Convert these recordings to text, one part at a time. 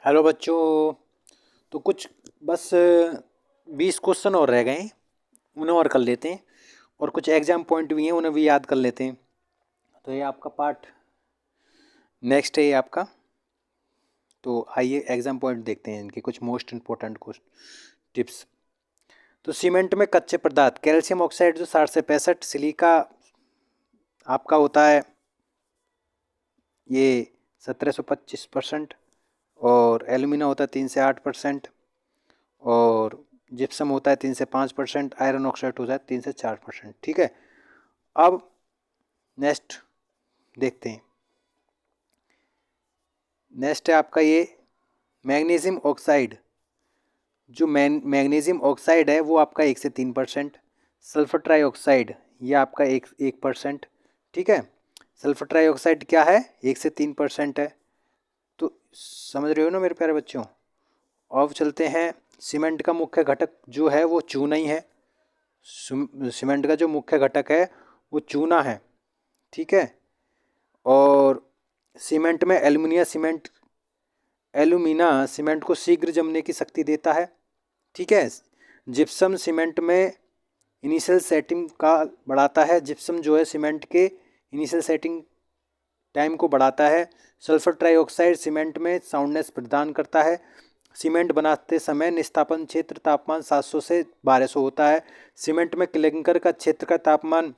Hello बच्चों। तो कुछ बस 20 क्वेश्चन और रह गए हैं, उन्हें और कर लेते हैं। और कुछ एग्जाम पॉइंट भी हैं, उन्हें भी याद कर लेते हैं। तो ये आपका पार्ट नेक्स्ट है ये आपका। तो आइए एग्जाम पॉइंट देखते हैं, इनके कुछ मोस्ट इंपॉर्टेंट कुछ टिप्स। तो सीमेंट में कच्चे पदार्थ कैल्शियम ऑक्साइड जो 60 से 65, सिलिका आपका होता है ये 1725%, और एल्यूमिना होता है 3 से 8%, और जिप्सम होता है 3 से 5%, आयरन ऑक्साइड होता है 3 से 4%। ठीक है, अब नेक्स्ट देखते हैं। नेक्स्ट है आपका ये मैग्नीशियम ऑक्साइड। जो मैग्नीशियम ऑक्साइड है वो आपका 1 से 3%। सल्फर ट्राईऑक्साइड ये आपका 1%। ठीक है, सल्फर ट्राईऑक्साइड क्या है, 1 से 3% है। तो समझ रहे हो ना मेरे प्यारे बच्चों। अब चलते हैं, सीमेंट का मुख्य घटक जो है वो चूना ही है। सीमेंट का जो मुख्य घटक है वो चूना है। ठीक है, और सीमेंट में एल्यूमिना सीमेंट को शीघ्र जमने की शक्ति देता है। ठीक है, जिप्सम सीमेंट में इनिशियल सेटिंग का बढ़ाता है। जिप्सम जो है सीमेंट के इनिशियल सेटिंग टाइम को बढ़ाता है। सल्फर ट्राईऑक्साइड सीमेंट में साउंडनेस प्रदान करता है। सीमेंट बनाते समय निस्तापन क्षेत्र तापमान 700 से 1200 होता है। सीमेंट में क्लिंकर का क्षेत्र का तापमान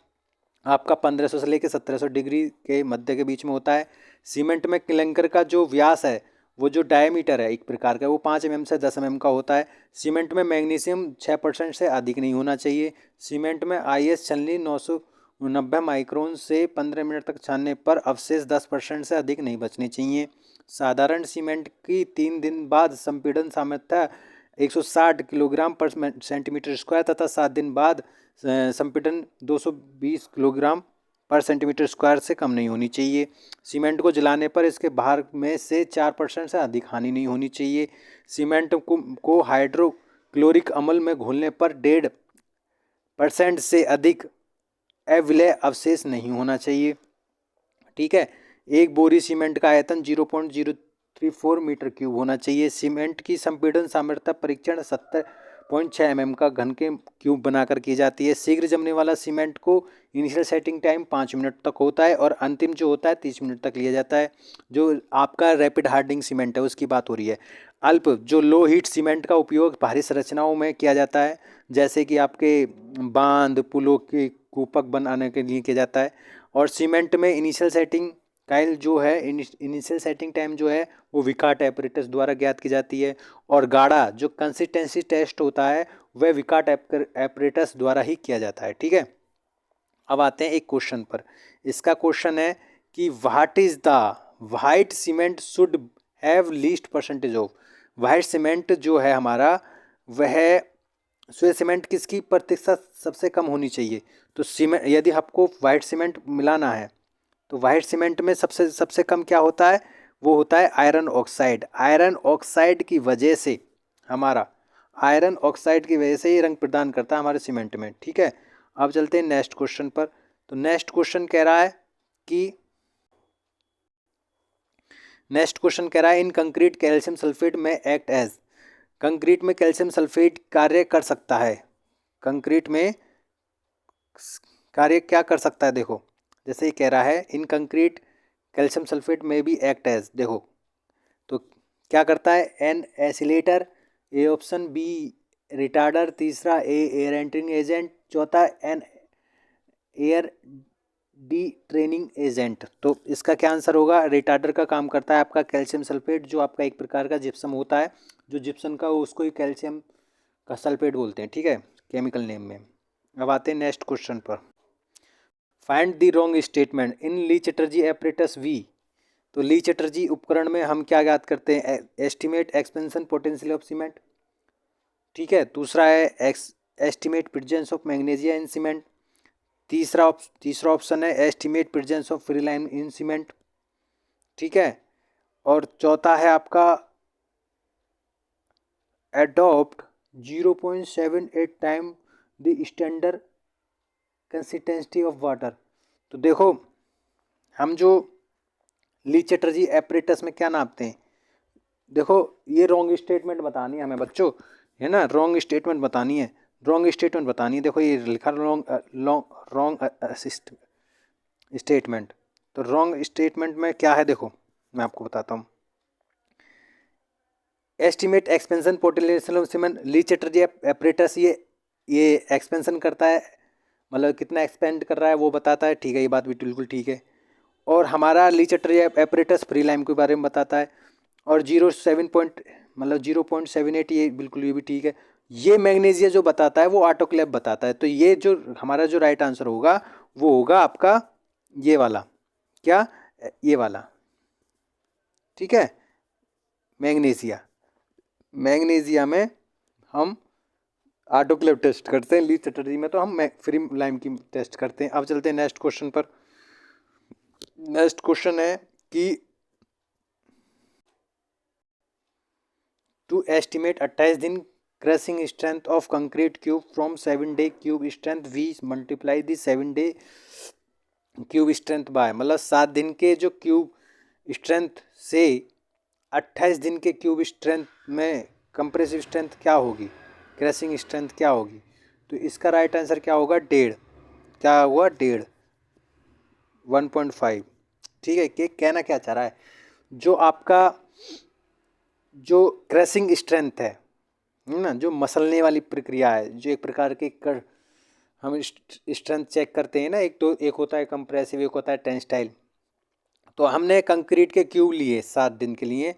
आपका 1500 से लेकर 1700 डिग्री के मध्य के बीच में होता है। सीमेंट में क्लिंकर का जो व्यास है, वो जो डायमीटर है एक प्रकार का, वो 5 mm से 10 mm का होता है। सीमेंट में मैग्नीशियम 6% से अधिक नहीं होना चाहिए। सीमेंट में IS छलनी 990 माइक्रोन से 15 मिनट तक छानने पर अवशेष 10% से अधिक नहीं बचने चाहिए। साधारण सीमेंट की 3 दिन बाद संपीड़न सामर्थ्य 160 किलोग्राम पर सेंटीमीटर स्क्वायर तथा 7 दिन बाद संपीड़न 220 किलोग्राम पर सेंटीमीटर स्क्वायर से कम नहीं होनी चाहिए। सीमेंट को जलाने पर इसके भार में से 4% से अधिक हानि नहीं होनी चाहिए। सीमेंट को हाइड्रोक्लोरिक अम्ल में घोलने पर 1.5% से अधिक अविलेय अवशेष नहीं होना चाहिए। ठीक है, एक बोरी सीमेंट का आयतन 0.034 मीटर क्यूब होना चाहिए। सीमेंट की संपीड़न सामर्थ्य परीक्षण 70.6 mm का घन के क्यूब बनाकर की जाती है। शीघ्र जमने वाला सीमेंट को इनिशियल सेटिंग टाइम 5 मिनट तक होता है और अंतिम जो होता है 30 मिनट तक लिया जाता है। जो आपका रैपिड हार्डनिंग सीमेंट है उसकी बात हो रही है। अल्प जो लो हीट सीमेंट का उपयोग भारी संरचनाओं में किया जाता है, जैसे कि आपके बांध पुलों के कूपक बनाने के लिए किया जाता है। और सीमेंट में इनिशियल सेटिंग टाइम जो है, इनिशियल सेटिंग टाइम जो है वो विकार्ट एपरेटस द्वारा ज्ञात की जाती है। और गाढ़ा जो कंसिस्टेंसी टेस्ट होता है वह विकार्ट एपरेटस द्वारा ही किया जाता है। ठीक है, अब आते हैं एक क्वेश्चन पर। इसका क्वेश्चन है कि what is the white cement should have least percentage of. White cement जो है हमारा, वह श्वेत सीमेंट किसकी प्रतिशत सबसे कम होनी चाहिए। तो सीमेंट, यदि आपको वाइट सीमेंट मिलाना है तो वाइट सीमेंट में सबसे सबसे कम क्या होता है, वो होता है आयरन ऑक्साइड। आयरन ऑक्साइड की वजह से हमारा, आयरन ऑक्साइड की वजह से ही रंग प्रदान करता है हमारे सीमेंट में। ठीक है, अब चलते हैं नेक्स्ट क्वेश्चन पर। तो नेक्स्ट क्वेश्चन कह रहा है कि इन कंक्रीट कैल्शियम सल्फेट में एक्ट एज। कंक्रीट में कैल्शियम सल्फेट कार्य कर सकता है। कंक्रीट में कार्य क्या कर सकता है, देखो जैसे ये कह रहा है इन कंक्रीट कैल्शियम सल्फेट में भी एक्ट एज। देखो तो क्या करता है, an accelerator, A option, B retarder, तीसरा ए एयर एंट्रिंग एजेंट, चौथा an air detraining agent. तो इसका क्या आंसर होगा, रिटार्डर का काम करता है आपका कैल्शियम सल्फेट, जो आपका एक प्रकार का जिप्सम होता है। जो जिप्सम का उसको ही कैल्शियम का सल्फेट बोलते हैं। ठीक है, केमिकल नेम में। अब आते हैं नेक्स्ट क्वेश्चन पर। Find the wrong statement in Le Chatelier apparatus वी। तो ली चटर्जी उपकरण में हम क्या याद करते हैं, estimate expansion potential of cement. ठीक है, दूसरा है estimate presence of magnesia in cement. तीसरा ऑप्शन है estimate presence of free line in cement. ठीक है, और चौथा है आपका adopt 0.78 time the standard consistency of water. तो देखो, हम जो ली चटर्जी एपरेटस में क्या नापते हैं, देखो ये रॉन्ग स्टेटमेंट बतानी है हमें बच्चों, है ना, रॉन्ग स्टेटमेंट बतानी है, रॉन्ग स्टेटमेंट बतानी है। देखो ये लिखा रॉन्ग स्टेटमेंट। तो रॉन्ग स्टेटमेंट में क्या है, देखो मैं आपको बताता हूँ। Estimate expansion potential of cement Le Chatelier apparatus, ये एक्सपेंशन करता है, मतलब कितना एक्सपेंड कर रहा है वो बताता है, ठीक है, ये बात भी बिल्कुल ठीक है। और हमारा ली चैटर्जी एपरेटस फ्री लाइम के बारे में बताता है। और 0.78 ये बिल्कुल, ये भी ठीक है। ये मैग्नीशिया जो बताता है वो ऑटोक्लेव बताता है। तो ये जो हमारा जो राइट आंसर होगा वो होगा आपका ये वाला, क्या, ये वाला, ठीक है। मैग्नीशिया, मैग्नीशिया में हम ऑटोक्लेव टेस्ट करते हैं, ली चैटर्जी में तो हम फ्री लाइम की टेस्ट करते हैं। अब चलते हैं नेक्स्ट क्वेश्चन पर। नेक्स्ट क्वेश्चन है कि टू एस्टिमेट 28 दिन crushing strength of concrete cube from 7 day cube strength we multiply the 7 day cube strength by, मतलब 7 दिन के जो क्यूब स्ट्रेंथ से 28 दिन के क्यूब स्ट्रेंथ में कंप्रेसिव स्ट्रेंथ क्या होगी, क्रशिंग स्ट्रेंथ क्या होगी। तो इसका राइट आंसर क्या होगा, 1.5, क्या हुआ 1.5, 1.5, ठीक है। कि कहना क्या चाह रहा है, जो आपका जो क्रशिंग स्ट्रेंथ है ना, जो मसलने वाली प्रक्रिया है, जो एक प्रकार की हम स्ट्रेंथ चेक करते हैं ना, एक होता है कंप्रेसिव, एक होता है टेंसाइल। तो हमने कंक्रीट के क्यूब लिए 7 दिन के लिए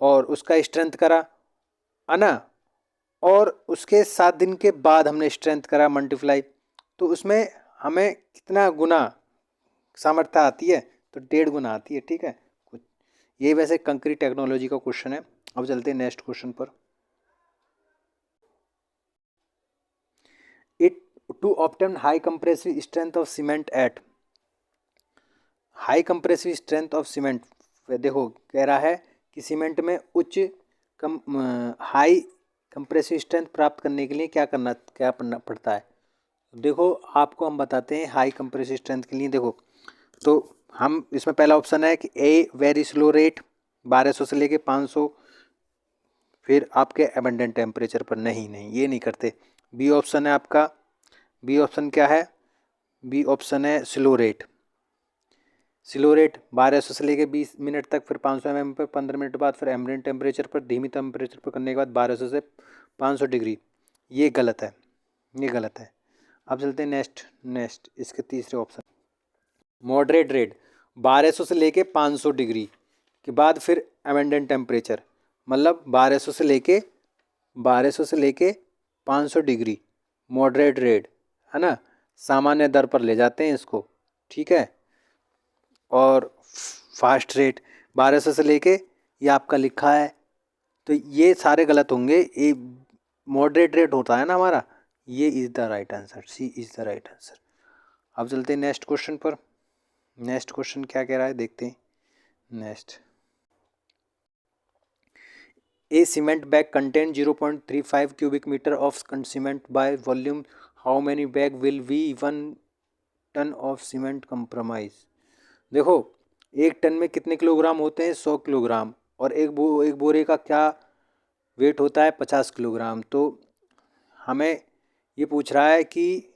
और उसका स्ट्रेंथ करा, है ना, और उसके 7 दिन के बाद हमने स्ट्रेंथ करा मल्टीप्लाई, तो उसमें हमें कितना गुना सामर्थ्य आती है, तो 1.5 गुना आती है, ठीक है। कुछ ये वैसे कंक्रीट टेक्नोलॉजी का क्वेश्चन है। अब चलते हैं नेक्स्ट क्वेश्चन पर। It to obtain high compressive strength of cement at, high compressive strength of cement, देखो कह रहा है कि सीमेंट में उच्च हाई कंप्रेसिव स्ट्रेंथ प्राप्त करने के लिए क्या करना पड़ता है। देखो आपको हम बताते हैं हाई कंप्रेसिव स्ट्रेंथ के लिए। देखो तो हम इसमें पहला ऑप्शन है कि ए वेरी स्लो रेट 1200 से लेके 500, फिर आपके एबंडेंट टेम्परेचर पर, नहीं ये नहीं करते। बी ऑप्शन है आपका, बी ऑप्शन क्या है, बी ऑप्शन है स्लो रेट, स्लो रेट 1200 से लेके 20 मिनट तक, फिर 500 mm पर 15 मिनट बाद, फिर एम्बिएंट टेम्परेचर पर, धीमी टेम्परेचर पर करने के बाद 1200 से 500 डिग्री। ये गलत है, ये गलत है। अब चलते हैं नेक्स्ट इसके तीसरे ऑप्शन, मॉडरेट रेट 1200 से लेके 500 डिग्री के बाद फिर एम्बिएंट टेम्परेचर, मतलब 1200 से लेके 500 डिग्री मॉडरेट रेट, है ना, सामान्य दर पर ले जाते हैं इसको, ठीक है। और फास्ट रेट 1200 से लेके, ये आपका लिखा है, तो ये सारे गलत होंगे। ये मॉडरेट रेट होता है ना हमारा, ये is the right answer, C is the right answer. अब चलते हैं नेक्स्ट क्वेश्चन पर। नेक्स्ट क्वेश्चन क्या कह रहा है देखते हैं। Next, a cement bag contain 0.35 cubic metre of cement by volume, how many bag will we 1 ton of cement compromise. देखो एक टन में कितने किलोग्राम होते हैं, 100 किलोग्राम, और एक बोरे का क्या वेट होता है, 50 किलोग्राम। तो हमें ये पूछ रहा है कि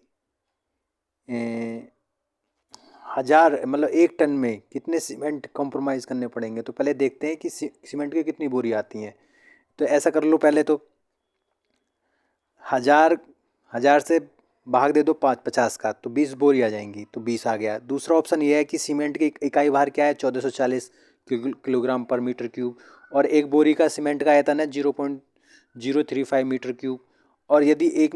1000, मतलब एक टन में कितने सीमेंट कॉम्प्रोमाइज़ करने पड़ेंगे। तो पहले देखते हैं कि सीमेंट की कितनी बोरी आती हैं। तो ऐसा कर लो, पहले तो 1000 से भाग दे दो 50 का, तो 20 बोरी आ जाएंगी, तो 20 आ गया। दूसरा ऑप्शन ये है कि सीमेंट की इकाई भार क्या है, 1440 किलोग्राम पर मीटर क्यूब, और एक बोरी का सीमेंट का आयतन है 0.035 मीटर क्यूब। और यदि एक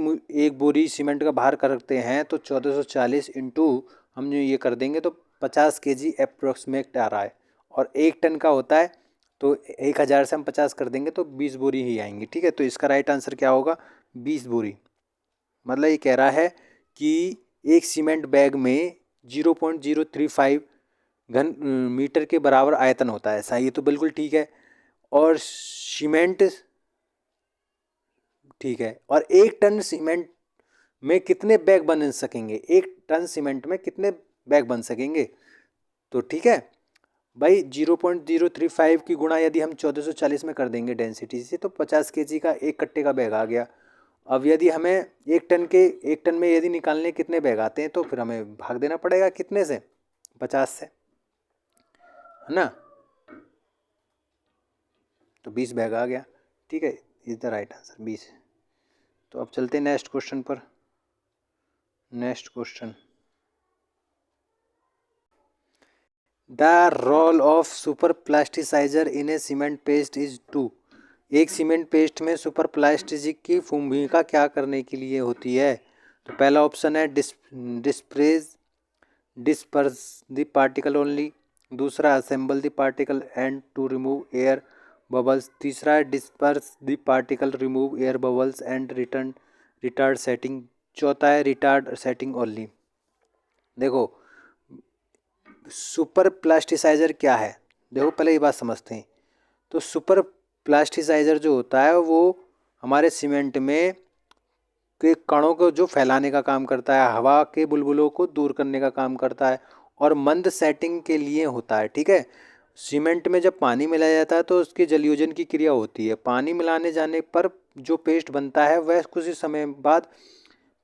बोरी सीमेंट का भार करते हैं तो 1440 इंटू हम जो ये कर देंगे तो 50 kg अप्रोक्सीमेट आ रहा है, और एक टन का होता है, तो 1000 से हम 50 कर देंगे तो 20 बोरी ही आएंगी, ठीक है। तो इसका राइट आंसर क्या होगा, 20 बोरी। मतलब ये कह रहा है कि एक सीमेंट बैग में 0.035 घन मीटर के बराबर आयतन होता है, ऐसा, ये तो बिल्कुल ठीक है। और सीमेंट, ठीक है, और एक टन सीमेंट में कितने बैग बन सकेंगे, एक टन सीमेंट में कितने बैग बन सकेंगे, तो ठीक है, भाई 0.035 की गुणा यदि हम 1440 में कर देंगे डेंसिटी से तो 50 kg का एक कट्टे का बैग आ गया। अब यदि हमें एक टन में यदि निकालने कितने बैग आते हैं तो फिर हमें भाग देना पड़ेगा कितने से, 50 से, है ना। तो 20 बैग आ गया, ठीक है, इज द राइट आंसर 20। तो अब चलते हैं नेक्स्ट क्वेश्चन पर। Next question, the role of super plasticizer in a cement paste is to. एक सीमेंट पेस्ट में सुपर प्लास्टिक की भूमिका क्या करने के लिए होती है। तो पहला ऑप्शन है डिस्पर्स द पार्टिकल ओनली, दूसरा assemble the particle and to remove air bubbles, तीसरा है disperse the particle remove air bubbles and return retard setting, चौथा है रिटार्ड सेटिंग ओनली। देखो सुपर प्लास्टिसाइजर क्या है, देखो पहले ये बात समझते हैं। तो सुपर प्लास्टिसाइजर जो होता है वो हमारे सीमेंट में के कणों को जो फैलाने का काम करता है, हवा के बुलबुलों को दूर करने का काम करता है और मंद सेटिंग के लिए होता है, ठीक है। सीमेंट में जब पानी मिलाया जाता है तो उसके जलयोजन की क्रिया होती है। पानी मिलाने जाने पर जो पेस्ट बनता है वह कुछ ही समय बाद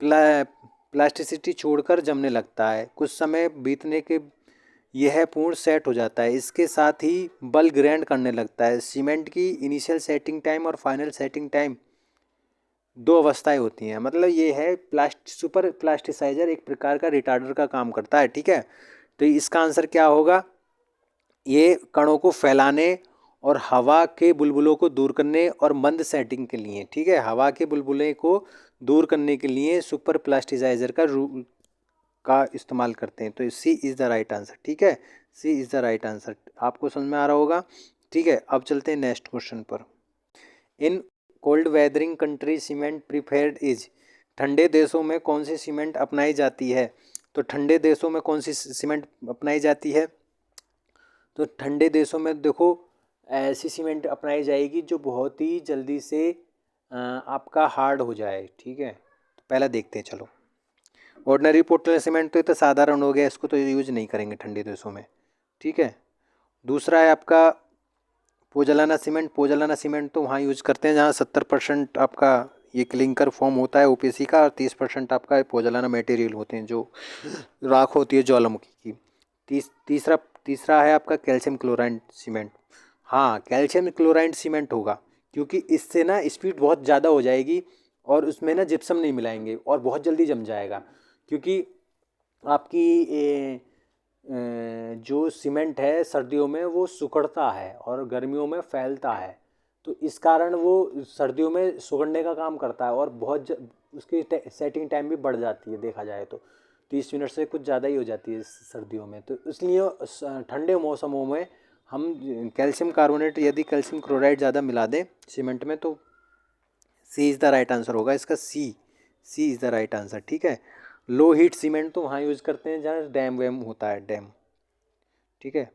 प्लास्टिसिटी छोड़कर जमने लगता है। कुछ समय बीतने के यह पूर्ण सेट हो जाता है, इसके साथ ही बल ग्रैंड करने लगता है। सीमेंट की इनिशियल सेटिंग टाइम और फाइनल सेटिंग टाइम दो अवस्थाएं होती हैं। मतलब ये है सुपर प्लास्टिसाइजर एक प्रकार का रिटार्डर का काम करता है, ठीक है। तो इसका आंसर क्या होगा, ये कणों को फैलाने और हवा के बुलबुलों को दूर करने और मंद सेटिंग के लिए, ठीक है, हवा के बुलबुले को दूर करने के लिए सुपर प्लास्टिसाइजर का इस्तेमाल करते हैं। तो सी इज़ द राइट आंसर, ठीक है, सी इज़ द राइट आंसर। आपको समझ में आ रहा होगा, ठीक है। अब चलते हैं नेक्स्ट क्वेश्चन पर। In cold weathering country cement preferred is. ठंडे देशों में कौन सी सीमेंट अपनाई जाती है। तो ठंडे देशों में कौन सी सीमेंट अपनाई जाती है। तो ठंडे देशों में देखो ऐसी सीमेंट अपनाई जाएगी जो बहुत ही जल्दी से आपका हार्ड हो जाए, ठीक है। तो पहला देखते हैं, चलो। ऑर्डिनरी पोर्टलैंड सीमेंट तो ये तो साधारण हो गया, इसको तो यूज नहीं करेंगे ठंडे देशों में, ठीक है। दूसरा है आपका पोजालाना सीमेंट। पोजालाना सीमेंट तो वहाँ यूज करते हैं जहाँ 70% आपका ये क्लिंकर फॉर्म होता है ओपीसी का और 30% आपका पोजालाना मटेरियल होते हैं जो राख होती है ज्वालामुखी की। तीसरा है आपका कैल्शियम क्लोराइड सीमेंट। हाँ, कैल्शियम क्लोराइड सीमेंट होगा क्योंकि इससे ना स्पीड बहुत ज़्यादा हो जाएगी और उसमें ना जिप्सम नहीं मिलाएंगे और बहुत जल्दी जम जाएगा। क्योंकि आपकी जो सीमेंट है सर्दियों में वो सिकुड़ता है और गर्मियों में फैलता है, तो इस कारण वो सर्दियों में सिकुड़ने का काम करता है और उसकी सेटिंग टाइम भी बढ़ जाती है, देखा जाए तो 30 मिनट से कुछ ज़्यादा ही हो जाती है सर्दियों में। तो इसलिए ठंडे मौसमों में हम कैल्शियम कार्बोनेट यदि कैल्शियम क्लोराइड ज़्यादा मिला दें सीमेंट में तो सी इज़ द राइट आंसर होगा इसका, सी इज़ द राइट आंसर, ठीक है। लो हीट सीमेंट तो वहाँ यूज़ करते हैं जहाँ डैम वैम होता है, डैम, ठीक है।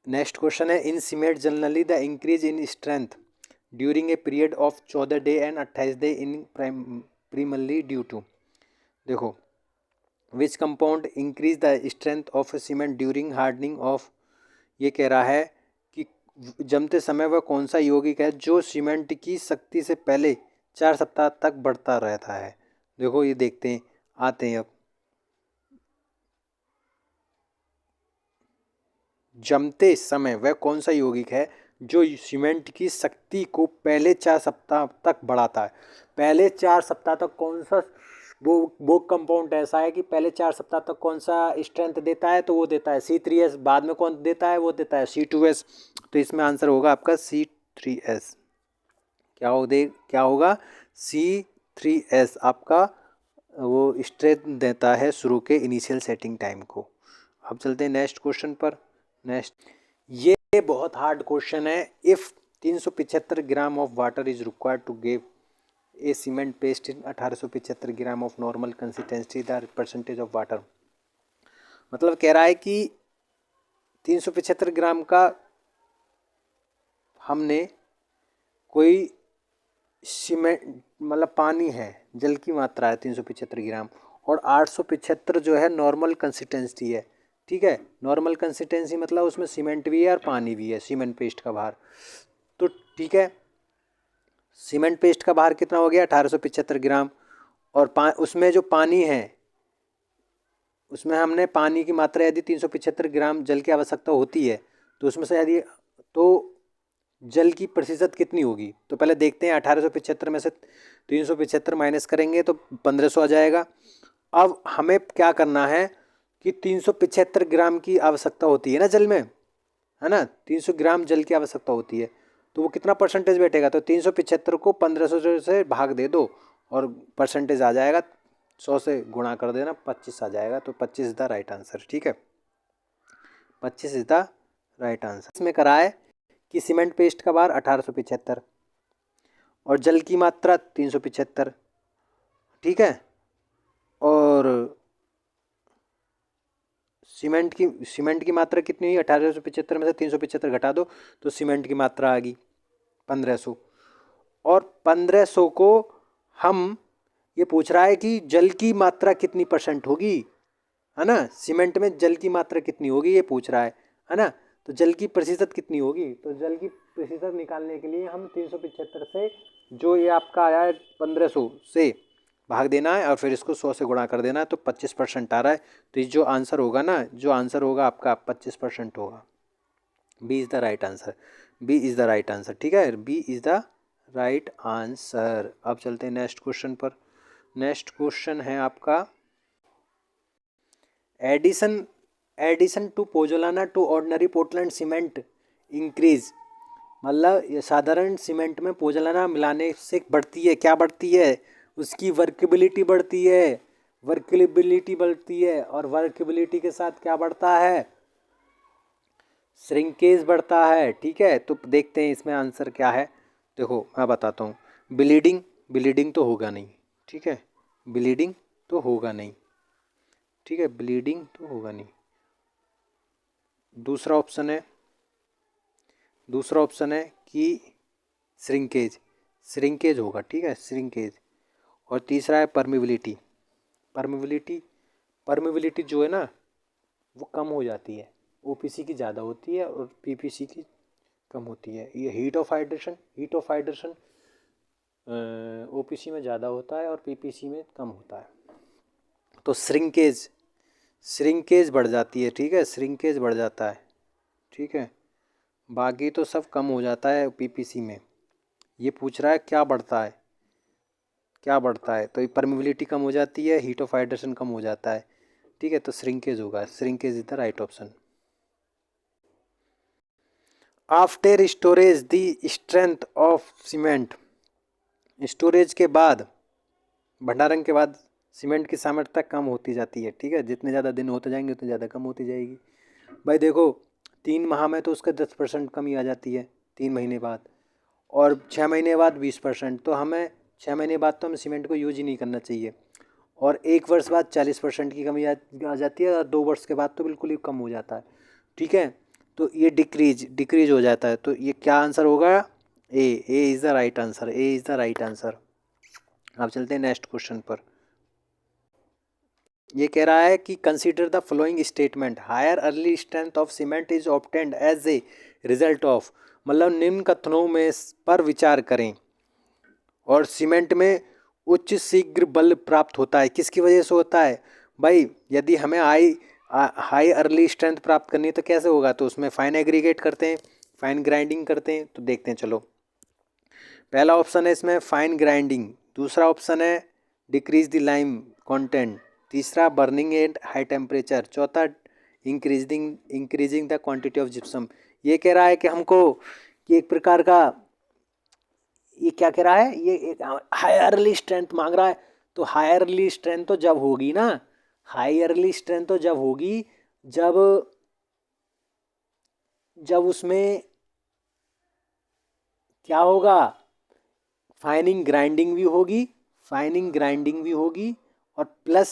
नेक्स्ट क्वेश्चन है, in cement generally the increase in strength during a period of 14 day and 28 day in primarily due to. देखो which compound increase the strength of cement during hardening of. ये कह रहा है कि जमते समय वह कौन सा यौगिक है जो सीमेंट की शक्ति से पहले 4 सप्ताह तक बढ़ता रहता है। देखो ये देखते हैं, आते हैं अब। जमते समय वह कौन सा यौगिक है जो सीमेंट की शक्ति को पहले 4 सप्ताह तक बढ़ाता है। पहले 4 सप्ताह तक कौन सा वो कंपाउंड ऐसा है कि पहले 4 सप्ताह तक कौन सा स्ट्रेंथ देता है, तो वो देता है C3S। बाद में कौन देता है, वो देता है C2S। तो इसमें आंसर होगा आपका C3S। क्या होगा C3S आपका वो स्ट्रेंथ देता है शुरू के इनिशियल सेटिंग टाइम को। अब चलते हैं नेक्स्ट क्वेश्चन पर। नेक्स्ट, ये बहुत हार्ड क्वेश्चन है। If 375 gram of water is required to give a cement paste in 1875 gram of normal consistency the percentage of water. मतलब कह रहा है कि 375 ग्राम का हमने कोई सीमेंट मतलब पानी है, जल की मात्रा है 375 ग्राम और 875 जो है नॉर्मल कंसिस्टेंसी है, ठीक है। नॉर्मल कंसिस्टेंसी मतलब उसमें सीमेंट भी है और पानी भी है, सीमेंट पेस्ट का भार। तो ठीक है, सीमेंट पेस्ट का भार कितना हो गया 1875 ग्राम। और उसमें जो पानी है, उसमें हमने पानी की मात्रा यदि 375 ग्राम जल की आवश्यकता होती है, तो उसमें से यदि तो जल की प्रतिशत कितनी होगी। तो पहले देखते हैं 1875 में से 375 माइनस करेंगे तो 1500 आ जाएगा। अब हमें क्या करना है कि 375 ग्राम की आवश्यकता होती है ना जल में, है ना, 300 ग्राम जल की आवश्यकता होती है, तो वो कितना परसेंटेज बैठेगा। तो 375 को 1500 से भाग दे दो और परसेंटेज आ जाएगा, 100 से गुणा कर देना, 25 आ जाएगा। तो 25 इज द राइट आंसर। ठीक है, 25 इज द राइट आंसर। इसमें करा है कि सीमेंट पेस्ट का भार 1875 और जल की मात्रा 375। ठीक है, और सीमेंट की मात्रा कितनी हुई 1875 में से 375 घटा दो तो सीमेंट की मात्रा आ गई 1500। और 1500 को हम, ये पूछ रहा है कि जल की मात्रा कितनी परसेंट होगी, है ना, सीमेंट में जल की मात्रा कितनी होगी ये पूछ रहा है ना। तो जल की प्रतिशत कितनी होगी, तो जल की प्रतिशत निकालने के लिए हम 375 से जो ये आपका आया है 1500 से भाग देना है और फिर इसको 100 से गुणा कर देना है, तो 25% आ रहा है। तो ये जो आंसर होगा ना, जो आंसर होगा आपका 25% होगा। B is the right answer, B is the right answer. ठीक है, B is the right answer. अब चलते हैं नेक्स्ट क्वेश्चन पर। नेक्स्ट क्वेश्चन है आपका addition addition to pozzolana to ordinary Portland cement increase. मतलब ये साधारण सीमेंट में पोजोलाना मिलाने से बढ़ती है, क्या बढ़ती है, उसकी वर्केबिलिटी बढ़ती है, वर्केबिलिटी बढ़ती है। और वर्केबिलिटी के साथ क्या बढ़ता है, श्रिंकेज बढ़ता है। ठीक है, तो देखते हैं इसमें आंसर क्या है। देखो मैं बताता हूँ, ब्लीडिंग, ब्लीडिंग तो होगा नहीं। ठीक है, ब्लीडिंग तो होगा नहीं। ठीक है, ब्लीडिंग तो होगा नहीं। दूसरा ऑप्शन है, दूसरा ऑप्शन है कि श्रिंकेज, श्रिंकेज होगा। ठीक है, श्रिंकेज। और तीसरा है परमिबिलिटी, परमिबिलिटी, परमिबिलिटी जो है ना वो कम हो जाती है, ओपीसी की ज़्यादा होती है और पीपीसी की कम होती है। ये heat of hydration, heat of hydration OPC में ज़्यादा होता है और पीपीसी में कम होता है। तो श्रिंकेज, श्रिंकेज बढ़ जाती है। ठीक है, श्रिंकेज बढ़ जाता है। ठीक है, बाकी तो सब कम हो जाता है पीपीसी में। ये पूछ रहा है क्या बढ़ता है, क्या बढ़ता है, तो ये परमिबिलिटी कम हो जाती है, हीट ऑफ हाइड्रेशन कम हो जाता है। ठीक है, तो श्रिंकेज होगा, shrinkage is the right option. After storage the strength of cement, storage के बाद, भंडारण के बाद सीमेंट की सामर्थ्य कम होती जाती है। ठीक है, जितने ज़्यादा दिन होते जाएंगे उतनी ज़्यादा कम होती जाएगी। भाई देखो 3 माह में तो उसका 10% कमी आ जाती है 3 महीने बाद, और 6 महीने बाद 20%। तो हमें 6 महीने बाद तो हमें सीमेंट को यूज ही नहीं करना चाहिए। और 1 वर्ष बाद 40% की कमी आ जाती है, और 2 वर्ष के बाद तो बिल्कुल ही कम हो जाता है। ठीक है, तो ये डिक्रीज हो जाता है। तो ये क्या आंसर होगा, ए is the right answer, A is the right answer. अब चलते हैं नेक्स्ट क्वेश्चन पर। ये कह रहा है कि consider the following statement, higher early strength of cement is obtained as a result of, मतलब निम्न कथनों में पर विचार करें। और सीमेंट में उच्च शीघ्र बल प्राप्त होता है, किसकी वजह से होता है भाई, यदि हमें हाई अर्ली स्ट्रेंथ प्राप्त करनी है तो कैसे होगा, तो उसमें फाइन एग्रीगेट करते हैं, फाइन ग्राइंडिंग करते हैं। तो देखते हैं चलो, पहला ऑप्शन है इसमें फाइन ग्राइंडिंग, दूसरा ऑप्शन है डिक्रीज द लाइम कंटेंट, तीसरा बर्निंग एट हाई टेम्परेचर, चौथा increasing the quantity of gypsum. ये कह रहा है कि हमको कि एक प्रकार का, ये क्या कह रहा है, ये एक हायरली स्ट्रेंथ मांग रहा है। तो हायरली स्ट्रेंथ तो जब होगी ना, हायरली स्ट्रेंथ तो जब होगी जब जब उसमें क्या होगा, फाइनिंग ग्राइंडिंग भी होगी, फाइनिंग ग्राइंडिंग भी होगी, और प्लस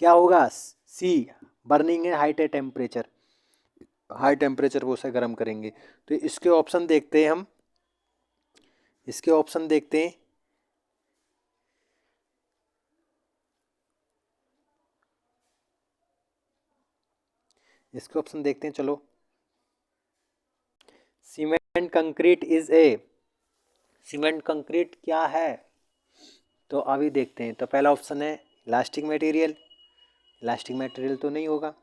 क्या होगा, सी बर्निंग है हाई टेम्परेचर, हाई टेम्परेचर वो उसे गर्म करेंगे। तो इसके ऑप्शन देखते हैं हम, इसके ऑप्शन देखते हैं। इसके ऑप्शन देखते हैं चलो। Cement concrete is a, cement concrete क्या है, तो अभी देखते हैं। तो पहला ऑप्शन है इलास्टिक मटेरियल, इलास्टिक मटेरियल तो नहीं होगा।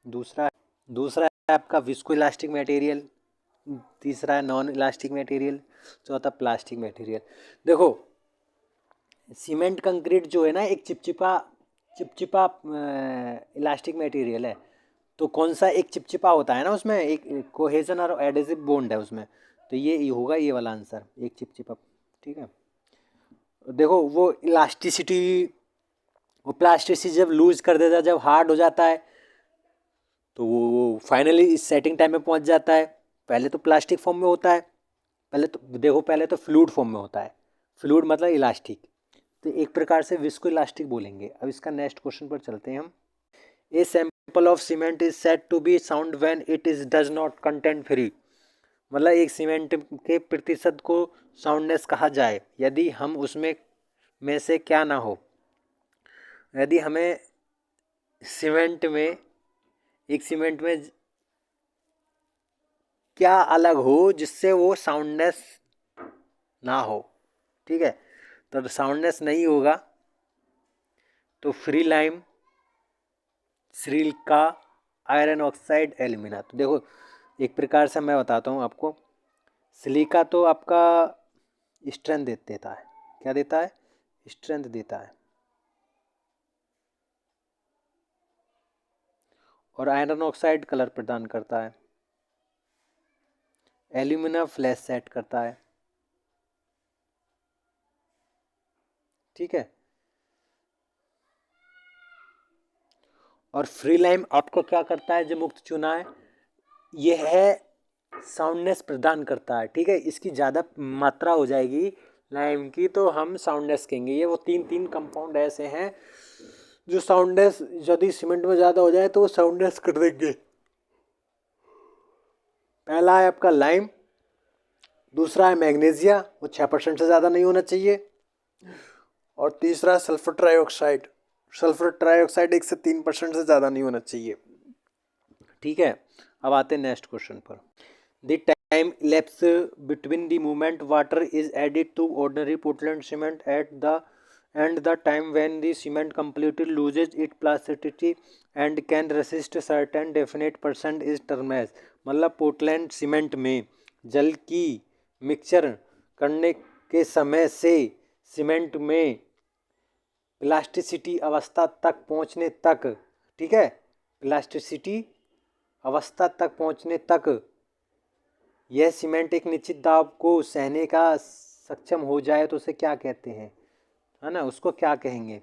दूसरा दूसरा है आपका विस्को इलास्टिक मटेरियल, तीसरा है नॉन इलास्टिक मटेरियल, चौथा प्लास्टिक मटेरियल। देखो सीमेंट कंक्रीट जो है ना एक चिपचिपा चिपचिपा इलास्टिक मटेरियल है। तो कौन सा एक चिपचिपा होता है ना, उसमें एक कोहेजन और एडेसिव बॉन्ड है उसमें, तो ये होगा ये वाला आंसर, एक चिपचिपा। ठीक है, देखो वो इलास्टिसिटी, वो प्लास्टिसिटी जब लूज कर देता है, जब हार्ड हो जाता है, तो वो फाइनली इस सेटिंग टाइम में पहुंच जाता है। पहले तो प्लास्टिक फॉर्म में होता है, पहले तो देखो पहले तो फ्लूइड फॉर्म में होता है, फ्लूइड मतलब इलास्टिक, तो एक प्रकार से विस्को इलास्टिक बोलेंगे। अब इसका नेक्स्ट क्वेश्चन पर चलते हैं हम। A sample of cement is said to be sound when it is does not content free, मतलब एक सीमेंट के प्रतिशत को साउंडनेस कहा जाए यदि हम उसमें में से क्या ना हो, यदि हमें सीमेंट में, एक सीमेंट में क्या अलग हो जिससे वो साउंडनेस ना हो। ठीक है, तो साउंडनेस नहीं होगा तो free lime, silica, iron oxide, alumina. तो देखो एक प्रकार से मैं बताता हूँ आपको, सिलिका तो आपका स्ट्रेंथ देता है, क्या देता है, स्ट्रेंथ देता है, और आयरन ऑक्साइड कलर प्रदान करता है, एल्यूमिना फ्लैश सेट करता है। ठीक है, और फ्री लाइम आपको क्या करता है, जो मुक्त चुना है यह है साउंडनेस प्रदान करता है। ठीक है, इसकी ज़्यादा मात्रा हो जाएगी लाइम की तो हम साउंडनेस कहेंगे। ये वो तीन तीन कंपाउंड ऐसे हैं जो साउंडनेस, यदि सीमेंट में ज़्यादा हो जाए तो वो साउंडनेस कर देंगे। पहला है आपका लाइम, दूसरा है मैग्नीशिया, वो 6% से ज़्यादा नहीं होना चाहिए, और तीसरा सल्फर ट्राइऑक्साइड, सल्फर ट्राइऑक्साइड 1 से 3% से ज़्यादा नहीं होना चाहिए। ठीक है, अब आते हैं नेक्स्ट क्वेश्चन पर। The time elapsed between the moment water is added to ordinary Portland cement at the and the time when the cement completely loses its plasticity and can resist certain definite percent is termed as, मतलब Portland cement में जल की mixture करने के समय से cement में plasticity अवस्था तक पहुंचने तक, ठीक है, प्लास्टिसिटी अवस्था तक पहुंचने तक यह सीमेंट एक निश्चित दाब को सहने का सक्षम हो जाए तो उसे क्या कहते हैं, है ना, उसको क्या कहेंगे।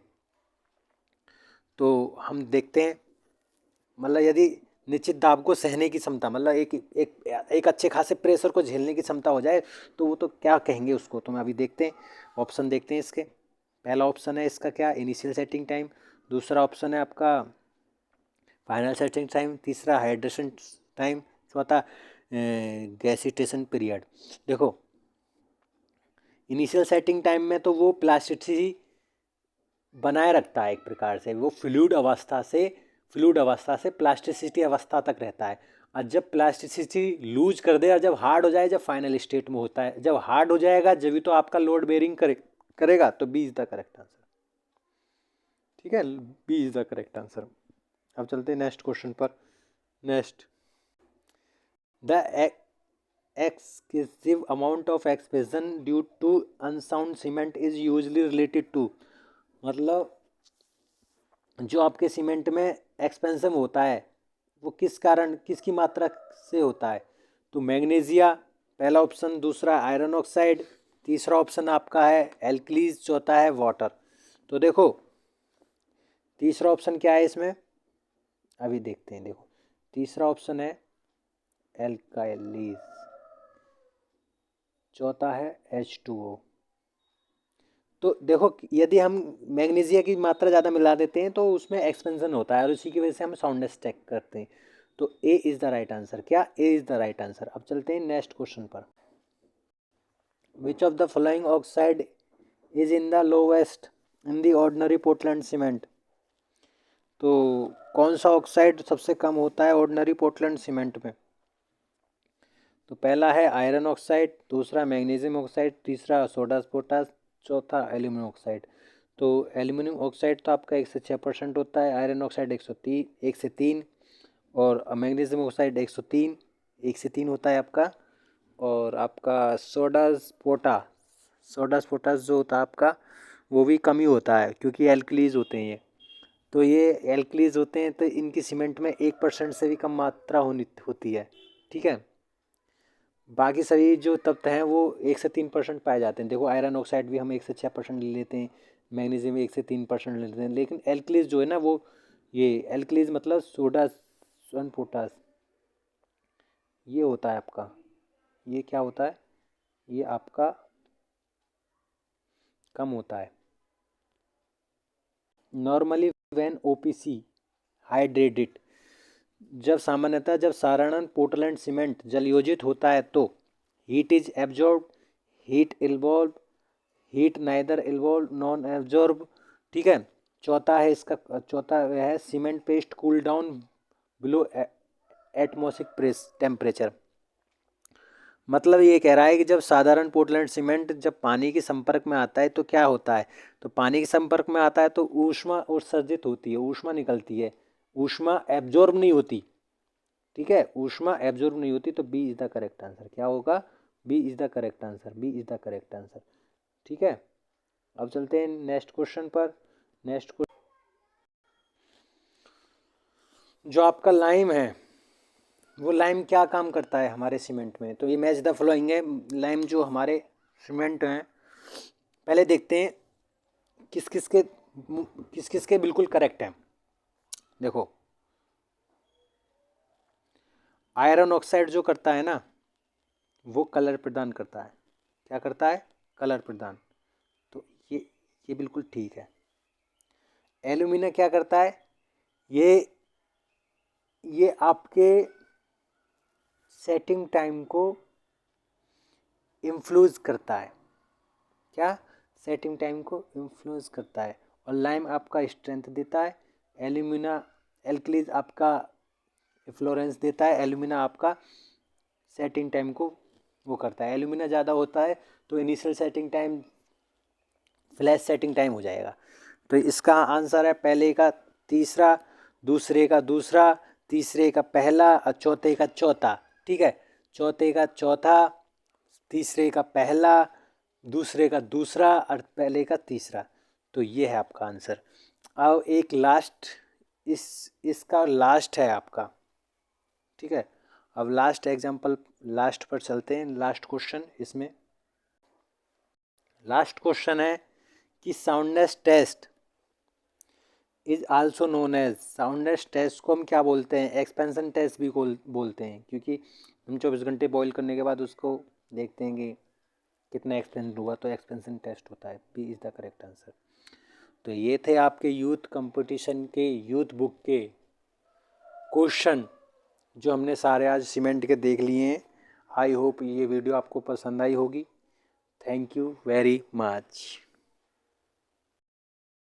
तो हम देखते हैं, मतलब यदि निश्चित दाब को सहने की क्षमता, मतलब एक अच्छे खासे प्रेशर को झेलने की क्षमता हो जाए तो वो तो क्या कहेंगे उसको, तो हम अभी देखते हैं। ऑप्शन देखते हैं इसके। पहला ऑप्शन है इसका क्या, इनिशियल सेटिंग टाइम, दूसरा ऑप्शन है आपका फाइनल सेटिंग टाइम, तीसरा हाइड्रेशन टाइम, चौथा गैसिटेशन पीरियड। देखो इनिशियल सेटिंग टाइम में तो वो प्लास्टिसिटी बनाए रखता है, एक प्रकार से वो फ्लूइड अवस्था से प्लास्टिसिटी अवस्था तक रहता है। और जब प्लास्टिसिटी लूज कर दे और जब हार्ड हो जाए, जब फाइनल स्टेट में होता है, जब हार्ड हो जाएगा जब भी तो आपका लोड बेरिंग करेगा, तो B is the correct answer. ठीक है, B is the correct answer. अब चलते हैं नेक्स्ट क्वेश्चन पर। Next, the excessive amount of expansion due to unsound cement is usually related to, मतलब जो आपके सीमेंट में एक्सपेंशन होता है वो किस कारण, किसकी मात्रा से होता है, तो मैग्नीशिया पहला ऑप्शन, दूसरा आयरन ऑक्साइड, तीसरा ऑप्शन आपका है एल्कलीज, चौथा है वाटर। तो देखो तीसरा ऑप्शन क्या है इसमें, अभी देखते हैं। देखो तीसरा ऑप्शन है एल्काइलीज, चौथा है H2O। तो देखो यदि हम मैग्नीशिया की मात्रा ज़्यादा मिला देते हैं तो उसमें एक्सपेंशन होता है और उसी की वजह से हम साउंडनेस चेक करते हैं। तो A is the right answer, क्या A is the right answer. अब चलते हैं नेक्स्ट क्वेश्चन पर। Which of the following oxide is in the lowest in the ordinary Portland cement, तो कौन सा ऑक्साइड सबसे कम होता है ऑर्डिनरी पोर्टलैंड सीमेंट में? तो पहला है आयरन ऑक्साइड, दूसरा मैग्नीशियम ऑक्साइड, तीसरा सोडा पोटाश, चौथा एल्यूमिनियम ऑक्साइड। तो एल्यूमिनियम ऑक्साइड तो आपका 1 से 6% होता है, आयरन ऑक्साइड 1 से 3 और मैग्नीशियम ऑक्साइड 1 से 3 होता है आपका। और आपका सोडा पोटाश जो होता है आपका वो भी कम ही होता है क्योंकि एल्कलीज होते हैं ये। तो ये एल्कलीज होते हैं तो इनकी सीमेंट में 1% से भी कम मात्रा होती है। ठीक है, बाकी सभी जो तत्व हैं वो 1 से 3% पाए जाते हैं। देखो आयरन ऑक्साइड भी हम 1 से 6% ले लेते हैं, मैग्नीशियम भी 1 से 3% ले लेते हैं, लेकिन एल्कलीज जो है ना वो ये एल्कलीज मतलब सोडा पोटाश ये होता है आपका, ये क्या होता है, ये आपका कम होता है। नॉर्मली व्हेन ओपीसी हाइड्रेटेड, जब साधारण पोर्टलैंड सीमेंट जलयोजित होता है तो heat is absorb, heat involve, heat neither involve non absorb. ठीक है, चौथा है cement paste cool down below atmospheric press temperature. मतलब ये कह रहा है कि जब साधारण पोर्टलैंड सीमेंट जब पानी के संपर्क में आता है तो क्या होता है, तो पानी के संपर्क में आता है तो ऊष्मा उत्सर्जित होती है, ऊष्मा निकलती है, ऊष्मा एब्जॉर्ब नहीं होती। ठीक है, ऊष्मा एब्जॉर्ब नहीं होती, तो B is the correct answer. क्या होगा, B is the correct answer, B is the correct answer. ठीक है, अब चलते हैं नेक्स्ट क्वेश्चन पर। नेक्स्ट क्वेश्चन, जो आपका लाइम है वो लाइम क्या काम करता है हमारे सीमेंट में, तो ये मैच द फॉलोइंग है। लाइम जो हमारे सीमेंट हैं, पहले देखते हैं किस किस के बिल्कुल करेक्ट हैं। देखो आयरन ऑक्साइड जो करता है ना वो कलर प्रदान करता है। क्या करता है, कलर प्रदान, तो ये बिल्कुल ठीक है। एल्यूमिना क्या करता है, ये आपके सेटिंग टाइम को इन्फ्लुएंस करता है। क्या, सेटिंग टाइम को इन्फ्लुएंस करता है। और लाइम आपका स्ट्रेंथ देता है, एल्यूमिना एल्कलीज आपका फ्लोरेंस देता है, एल्यूमिना आपका सेटिंग टाइम को वो करता है। एल्यूमिना ज़्यादा होता है तो initial setting time flash setting time हो जाएगा। तो इसका आंसर है पहले का तीसरा, दूसरे का दूसरा, तीसरे का पहला और चौथे का चौथा। ठीक है, चौथे का चौथा, तीसरे का पहला, दूसरे का दूसरा और पहले का तीसरा। तो ये है आपका आंसर। अब एक लास्ट इसका लास्ट है आपका। ठीक है, अब लास्ट एग्जांपल, लास्ट पर चलते हैं। लास्ट क्वेश्चन, इसमें लास्ट क्वेश्चन है कि soundness test is also known as, soundness test को हम क्या बोलते हैं, एक्सपेंशन टेस्ट भी बोलते हैं, क्योंकि हम 24 घंटे बॉईल करने के बाद उसको देखते हैं कि कितना एक्सपेंशन हुआ, तो एक्सपेंशन टेस्ट होता है। B is the correct answer. तो ये थे आपके यूथ कंपटीशन के यूथ बुक के क्वेश्चन जो हमने सारे आज सीमेंट के देख लिए हैं। आई होप ये वीडियो आपको पसंद आई होगी। Thank you very much.